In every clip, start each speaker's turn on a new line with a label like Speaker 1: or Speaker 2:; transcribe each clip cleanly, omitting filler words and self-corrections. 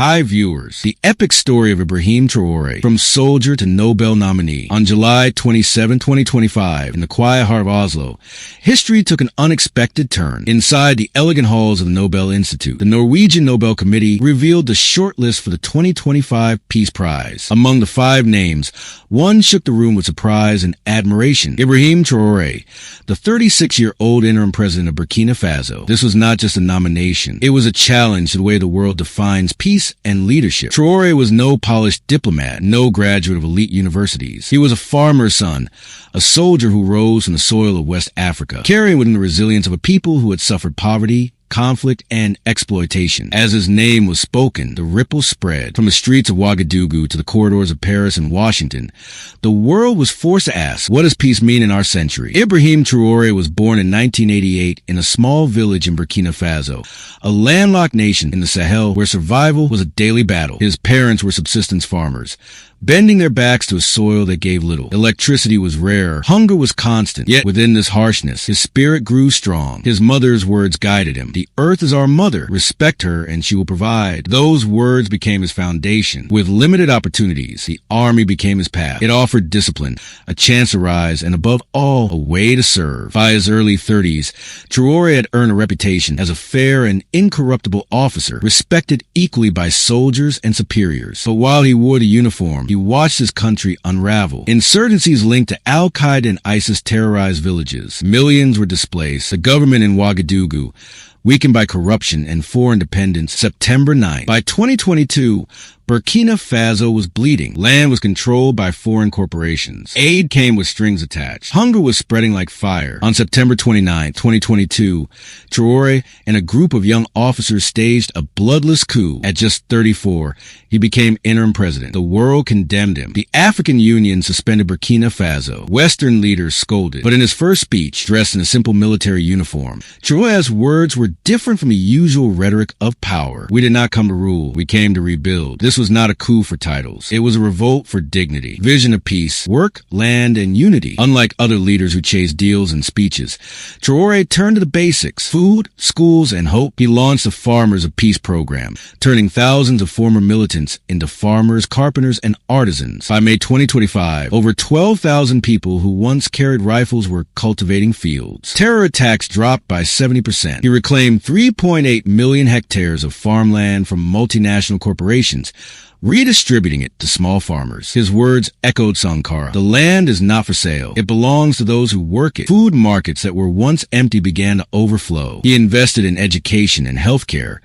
Speaker 1: Hi viewers, the epic story of Ibrahim Traoré, from soldier to Nobel nominee. On July 27, 2025, in the quiet heart of Oslo, history took an unexpected turn. Inside the elegant halls of the Nobel Institute, the Norwegian Nobel Committee revealed the shortlist for the 2025 Peace Prize. Among the 5 names, one shook the room with surprise and admiration. Ibrahim Traoré, the 36-year-old interim president of Burkina Faso. This was not just a nomination. It was a challenge to the way the world defines peace and leadership. Traoré was no polished diplomat, no graduate of elite universities. He was a farmer's son, a soldier who rose from the soil of West Africa, carrying within the resilience of a people who had suffered poverty, conflict, and exploitation. As his name was spoken, the ripple spread from the streets of Ouagadougou to the corridors of Paris and Washington. The world was forced to ask, what does peace mean in our century? Ibrahim Traoré was born in 1988 in a small village in Burkina Faso, a landlocked nation in the Sahel where survival was a daily battle. His parents were subsistence farmers, bending their backs to a soil that gave little. Electricity was rare. Hunger was constant. Yet within this harshness, his spirit grew strong. His mother's words guided him. The earth is our mother. Respect her and she will provide. Those words became his foundation. With limited opportunities, the army became his path. It offered discipline, a chance to rise, and above all, a way to serve. By his early 30s, Traoré had earned a reputation as a fair and incorruptible officer, respected equally by soldiers and superiors. But while he wore the uniform, he watched his country unravel. Insurgencies linked to Al-Qaeda and ISIS terrorized villages. Millions were displaced. The government in Ouagadougou, weakened by corruption and foreign dependence, September 9th. By 2022, Burkina Faso was bleeding. Land was controlled by foreign corporations. Aid came with strings attached. Hunger was spreading like fire. On September 29, 2022, Traoré and a group of young officers staged a bloodless coup. At just 34, he became interim president. The world condemned him. The African Union suspended Burkina Faso. Western leaders scolded. But in his first speech, dressed in a simple military uniform, Traoré's words were different from the usual rhetoric of power. We did not come to rule. We came to rebuild. This was not a coup for titles. It was a revolt for dignity, vision of peace, work, land, and unity. Unlike other leaders who chased deals and speeches, Traoré turned to the basics: food, schools, and hope. He launched the Farmers of Peace program, turning thousands of former militants into farmers, carpenters, and artisans. By May 2025, over 12,000 people who once carried rifles were cultivating fields. Terror attacks dropped by 70%. He reclaimed 3.8 million hectares of farmland from multinational corporations, redistributing it to small farmers. His words echoed Sankara. The land is not for sale. It belongs to those who work it. Food markets that were once empty began to overflow. He invested in education and healthcare,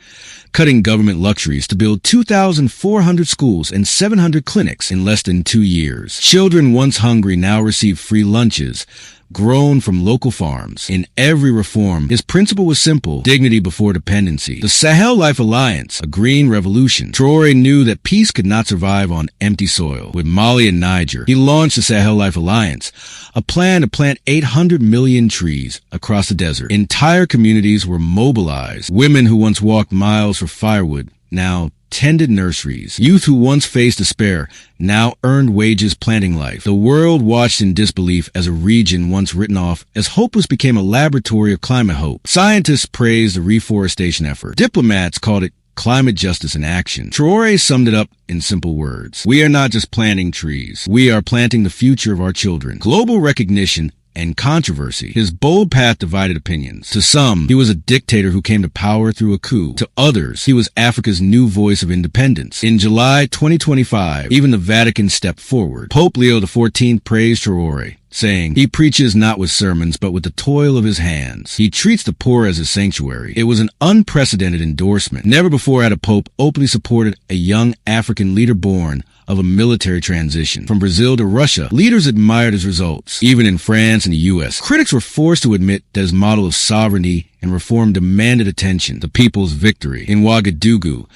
Speaker 1: cutting government luxuries to build 2,400 schools and 700 clinics in less than 2 years. Children once hungry now receive free lunches, grown from local farms. In every reform, his principle was simple: dignity before dependency. The Sahel Life Alliance, a green revolution. Traoré knew that peace could not survive on empty soil. With Mali and Niger, he launched the Sahel Life Alliance, a plan to plant 800 million trees across the desert. Entire communities were mobilized. Women who once walked miles for firewood now tended nurseries. Youth who once faced despair now earned wages planting life. The world watched in disbelief as a region once written off as hopeless became a laboratory of climate hope. Scientists praised the reforestation effort. Diplomats called it climate justice in action. Traoré summed it up in simple words: we are not just planting trees. We are planting the future of our children. Global recognition and controversy. His bold path divided opinions. To some, he was a dictator who came to power through a coup. To others, he was Africa's new voice of independence. In July 2025, even the Vatican stepped forward. Pope Leo XIV praised Traoré, saying, he preaches not with sermons, but with the toil of his hands. He treats the poor as his sanctuary. It was an unprecedented endorsement. Never before had a pope openly supported a young African leader born of a military transition. From Brazil to Russia, leaders admired his results. Even in France and the U.S., critics were forced to admit that his model of sovereignty and reform demanded attention. The people's victory. In Ouagadougou,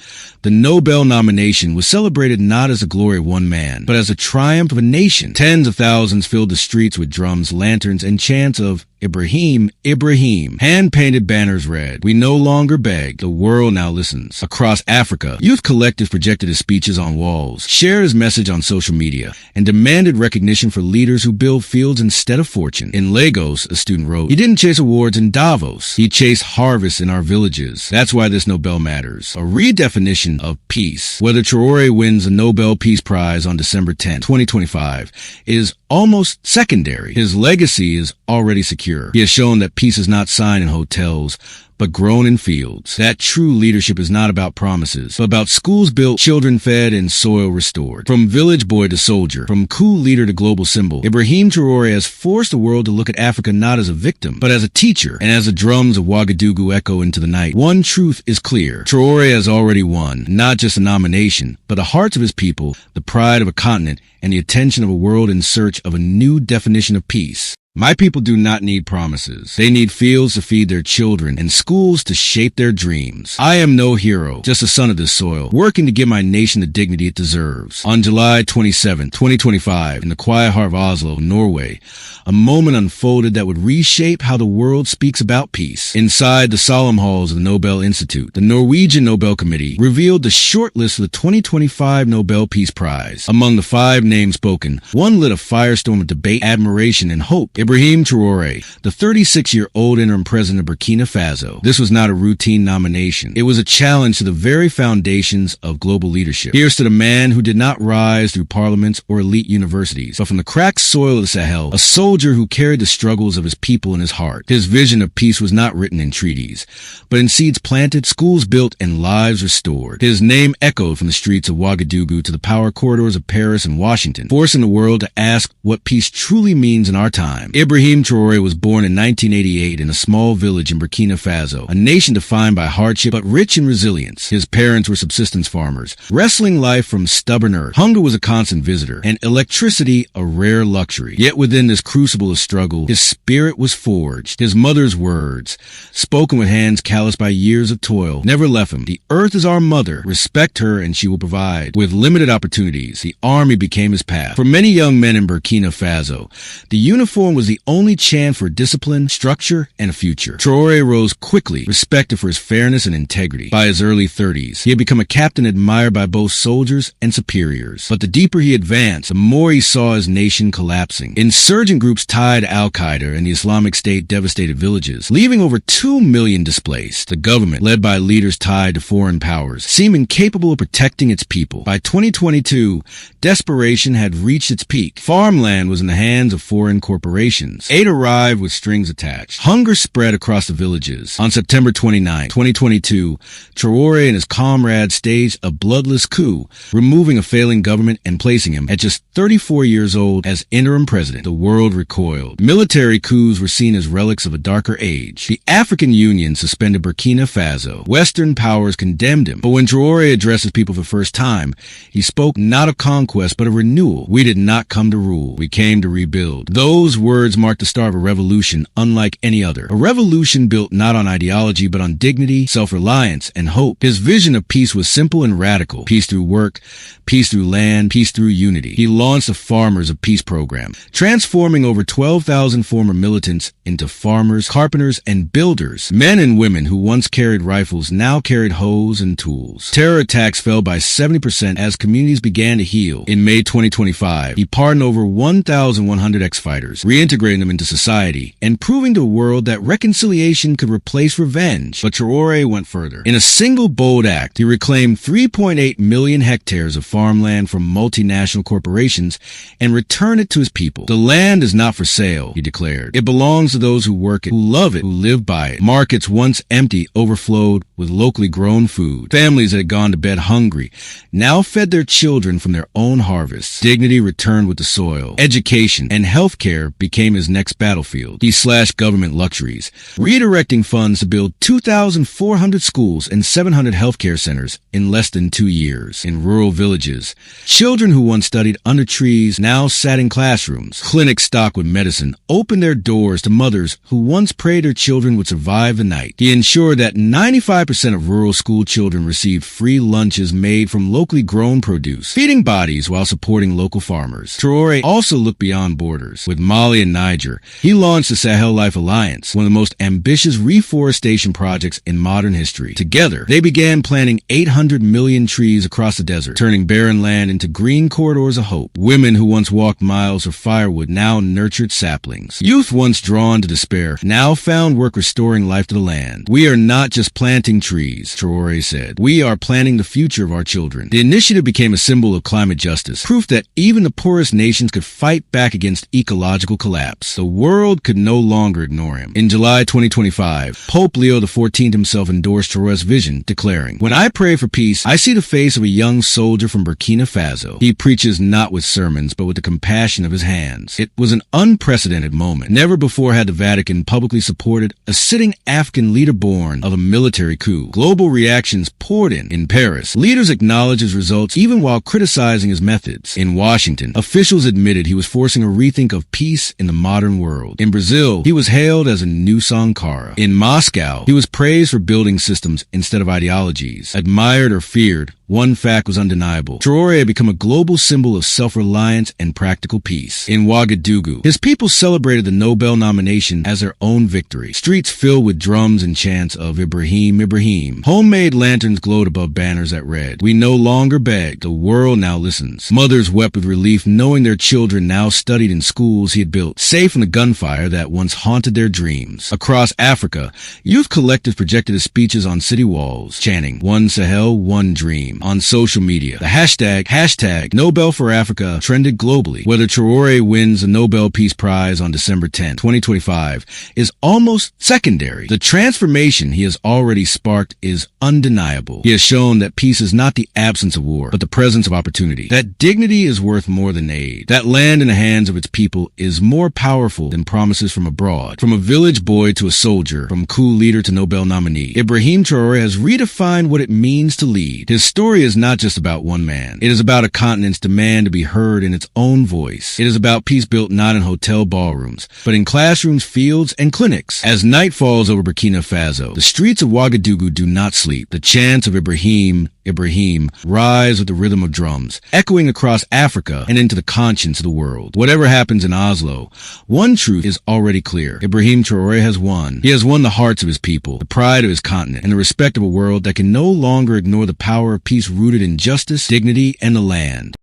Speaker 1: the Nobel nomination was celebrated not as the glory of one man, but as a triumph of a nation. Tens of thousands filled the streets with drums, lanterns, and chants of Ibrahim, Ibrahim. Hand-painted banners read, "We no longer beg, the world now listens." Across Africa, youth collectives projected his speeches on walls, shared his message on social media, and demanded recognition for leaders who build fields instead of fortune. In Lagos, a student wrote, "He didn't chase awards in Davos. He chased harvests in our villages. That's why this Nobel matters." A redefinition of peace. Whether Traoré wins the Nobel Peace Prize on December 10, 2025, is almost secondary. His legacy is already secure. He has shown that peace is not signed in hotels, but grown in fields. That true leadership is not about promises, but about schools built, children fed, and soil restored. From village boy to soldier, from cool leader to global symbol, Ibrahim Traoré has forced the world to look at Africa not as a victim, but as a teacher. And as the drums of Ouagadougou echo into the night, one truth is clear. Traoré has already won, not just a nomination, but the hearts of his people, the pride of a continent, and the attention of a world in search of a new definition of peace. My people do not need promises. They need fields to feed their children and schools to shape their dreams. I am no hero, just a son of this soil, working to give my nation the dignity it deserves. On July 27, 2025, in the quiet heart of Oslo, Norway, a moment unfolded that would reshape how the world speaks about peace. Inside the solemn halls of the Nobel Institute, the Norwegian Nobel Committee revealed the short list of the 2025 Nobel Peace Prize. Among the 5 names spoken, one lit a firestorm of debate, admiration, and hope. Ibrahim Traoré, the 36-year-old interim president of Burkina Faso. This was not a routine nomination. It was a challenge to the very foundations of global leadership. Here stood a man who did not rise through parliaments or elite universities, but from the cracked soil of the Sahel, a soldier who carried the struggles of his people in his heart. His vision of peace was not written in treaties, but in seeds planted, schools built, and lives restored. His name echoed from the streets of Ouagadougou to the power corridors of Paris and Washington, forcing the world to ask what peace truly means in our time. Ibrahim Traoré was born in 1988 in a small village in Burkina Faso, a nation defined by hardship but rich in resilience. His parents were subsistence farmers, wrestling life from stubborn earth. Hunger was a constant visitor, and electricity a rare luxury. Yet within this crucible of struggle, his spirit was forged. His mother's words, spoken with hands calloused by years of toil, never left him. "The earth is our mother. Respect her and she will provide." With limited opportunities, the army became his path. For many young men in Burkina Faso, the uniform was the only chance for discipline, structure, and a future. Traoré rose quickly, respected for his fairness and integrity. By his early 30s, he had become a captain admired by both soldiers and superiors. But the deeper he advanced, the more he saw his nation collapsing. Insurgent groups tied to Al-Qaeda and the Islamic State devastated villages, leaving over 2 million displaced. The government, led by leaders tied to foreign powers, seemed incapable of protecting its people. By 2022, desperation had reached its peak. Farmland was in the hands of foreign corporations. Aid arrived with strings attached. Hunger spread across the villages. On September 29, 2022, Traoré and his comrades staged a bloodless coup, removing a failing government and placing him at just 34 years old as interim president. The world recoiled. Military coups were seen as relics of a darker age. The African Union suspended Burkina Faso. Western powers condemned him. But when Traoré addressed his people for the first time, he spoke not of conquest but of renewal. "We did not come to rule. We came to rebuild." Those words marked the start of a revolution unlike any other. A revolution built not on ideology but on dignity, self-reliance, and hope. His vision of peace was simple and radical. Peace through work, peace through land, peace through unity. He launched the Farmers of Peace program, transforming over 12,000 former militants into farmers, carpenters, and builders. Men and women who once carried rifles now carried hoes and tools. Terror attacks fell by 70% as communities began to heal. In May 2025, he pardoned over 1,100 ex-fighters, reintegrating them into society, and proving to the world that reconciliation could replace revenge. But Traoré went further. In a single bold act, he reclaimed 3.8 million hectares of farmland from multinational corporations and returned it to his people. "The land is not for sale," he declared. "It belongs to those who work it, who love it, who live by it." Markets once empty overflowed with locally grown food. Families that had gone to bed hungry now fed their children from their own harvests. Dignity returned with the soil. Education and healthcare became his next battlefield. He slashed government luxuries, redirecting funds to build 2,400 schools and 700 healthcare centers in less than 2 years. In rural villages, children who once studied under trees now sat in classrooms. Clinics stocked with medicine opened their doors to mothers who once prayed their children would survive the night. He ensured that 95% of rural school children received free lunches made from locally grown produce, feeding bodies while supporting local farmers. Traoré also looked beyond borders. With Mali and in Niger. He launched the Sahel Life Alliance, one of the most ambitious reforestation projects in modern history. Together, they began planting 800 million trees across the desert, turning barren land into green corridors of hope. Women who once walked miles for firewood now nurtured saplings. Youth once drawn to despair now found work restoring life to the land. We are not just planting trees, Traoré said. We are planting the future of our children. The initiative became a symbol of climate justice, proof that even the poorest nations could fight back against ecological collapse. The world could no longer ignore him. In July 2025, Pope Leo XIV himself endorsed Traoré's vision, declaring, "When I pray for peace, I see the face of a young soldier from Burkina Faso. He preaches not with sermons, but with the compassion of his hands." It was an unprecedented moment. Never before had the Vatican publicly supported a sitting African leader born of a military coup. Global reactions poured in Paris, leaders acknowledged his results even while criticizing his methods. In Washington, officials admitted he was forcing a rethink of peace in the modern world. In Brazil, he was hailed as a new Sankara. In Moscow, he was praised for building systems instead of ideologies. Admired or feared, one fact was undeniable. Traoré had become a global symbol of self-reliance and practical peace. In Ouagadougou, his people celebrated the Nobel nomination as their own victory. Streets filled with drums and chants of Ibrahim, Ibrahim. Homemade lanterns glowed above banners that read, "We no longer beg, the world now listens." Mothers wept with relief knowing their children now studied in schools he had built, safe from the gunfire that once haunted their dreams. Across Africa, youth collectives projected his speeches on city walls, chanting, "One Sahel, one dream." On social media, the hashtag Nobel for Africa trended globally. Whether Traoré wins the Nobel Peace Prize on December 10, 2025 is almost secondary. The transformation he has already sparked is undeniable. He has shown that peace is not the absence of war, but the presence of opportunity. That dignity is worth more than aid. That land in the hands of its people is more powerful than promises from abroad. From a village boy to a soldier, from coup leader to Nobel nominee, Ibrahim Traoré has redefined what it means to lead. His story is not just about one man. It is about a continent's demand to be heard in its own voice. It is about peace built not in hotel ballrooms, but in classrooms, fields, and clinics. As night falls over Burkina Faso, the streets of Ouagadougou do not sleep. The chants of Ibrahim, Ibrahim rise with the rhythm of drums, echoing across Africa and into the conscience of the world. Whatever happens in Oslo, one truth is already clear. Ibrahim Traoré has won. He has won the hearts of his people, the pride of his continent, and the respect of a world that can no longer ignore the power of peace rooted in justice, dignity, and the land.